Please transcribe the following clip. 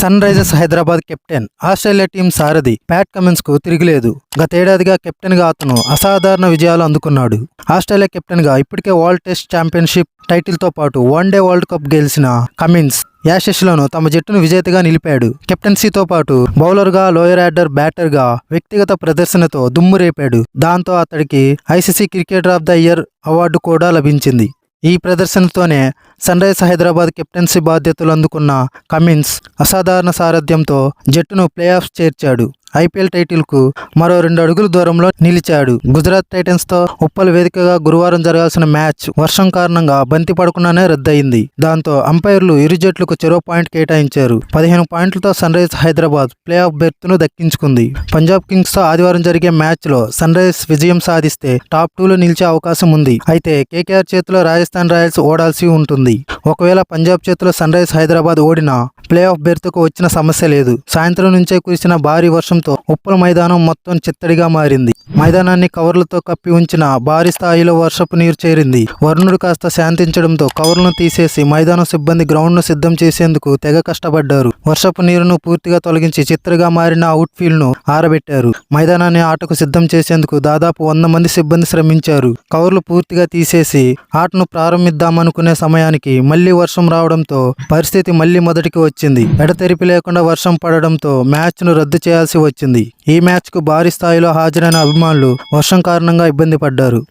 Sun Risers Hyderabad captain Australia team సారథి Pat Cummins కు తిరిగిలేదు. గతేడాదిగా కెప్టెన్ గా అతను అసాధారణ విజయాలు అందుకున్నాడు. ఆస్ట్రేలియా కెప్టెన్ గా ఇప్పటికే వరల్డ్ టెస్ట్ ఛాంపియన్షిప్ టైటిల్ తో పాటు వన్డే వరల్డ్ కప్ గెలిచిన కమిన్స్ యాషెస్ లోను తమ జట్టును విజేతగా నిలిపాడు. కెప్టెన్సీతో పాటు బౌలర్ గా, లోయర్ ఆర్డర్ బ్యాటర్ గా వ్యక్తిగత ప్రదర్శనతో దుమ్ము రేపాడు. దాంతో అతడికి ICC cricketer of the year award కూడా లభించింది. ఈ ప్రదర్శనతోనే సన్ రైజర్స్ హైదరాబాద్ కెప్టెన్సీ బాధ్యతలు అందుకున్న కమిన్స్ అసాధారణ సారథ్యంతో జట్టును ప్లే ఆఫ్స్ చేర్చాడు. ఐపీఎల్ టైటిల్ కు మరో 2 అడుగుల దూరంలో నిలిచాడు. గుజరాత్ టైటన్స్ తో ఉప్పల్ వేదికగా గురువారం జరగాల్సిన మ్యాచ్ వర్షం కారణంగా బంతి పడకుండానే రద్దయింది. దాంతో అంపైర్లు ఇరు జట్లకు చెరో పాయింట్ కేటాయించారు. 15 పాయింట్లతో Sunrisers Hyderabad playoff berth ను దక్కించుకుంది. పంజాబ్ కింగ్స్ తో ఆదివారం జరిగే మ్యాచ్ లో సన్ రైజర్స్ విజయం సాధిస్తే టాప్ 2లో నిలిచే అవకాశం ఉంది. అయితే కేకేఆర్ చేతిలో రాజస్థాన్ రాయల్స్ ఓడాల్సి ఉంటుంది. ఒకవేళ పంజాబ్ చేతిలో సన్ రైజర్స్ హైదరాబాద్ ఓడినా ప్లే ఆఫ్ బెర్త్ కు వచ్చిన సమస్య లేదు. సాయంత్రం నుంచే కురిసిన భారీ వర్షంతో ఉప్పల్ మైదానం మొత్తం చిత్తడిగా మారింది. మైదానాన్ని కవర్లతో కప్పి ఉంచిన భారీ స్థాయిలో వర్షపు నీరు చేరింది. వరుణుడు కాస్త శాంతించడంతో కవర్లను తీసేసి మైదానం సిబ్బంది గ్రౌండ్ ను సిద్ధం చేసేందుకు తెగ కష్టపడ్డారు. వర్షపు నీరును పూర్తిగా తొలగించి చిత్తడిగా మారిన అవుట్ ఫీల్డ్ ను ఆరబెట్టారు. మైదానాన్ని ఆటకు సిద్ధం చేసేందుకు దాదాపు 100 మంది సిబ్బంది శ్రమించారు. కవర్లు పూర్తిగా తీసేసి ఆటను ప్రారంభిద్దామనుకునే సమయానికి మళ్లీ వర్షం రావడంతో పరిస్థితి మళ్లీ మొదటికి వచ్చింది. ఎడతెరిపి లేకుండా వర్షం పడడంతో మ్యాచ్ ను రద్దు చేయాల్సి వచ్చింది. ఈ మ్యాచ్ కు భారీ స్థాయిలో హాజరైన అభిమానులు వర్షం కారణంగా ఇబ్బంది పడ్డారు.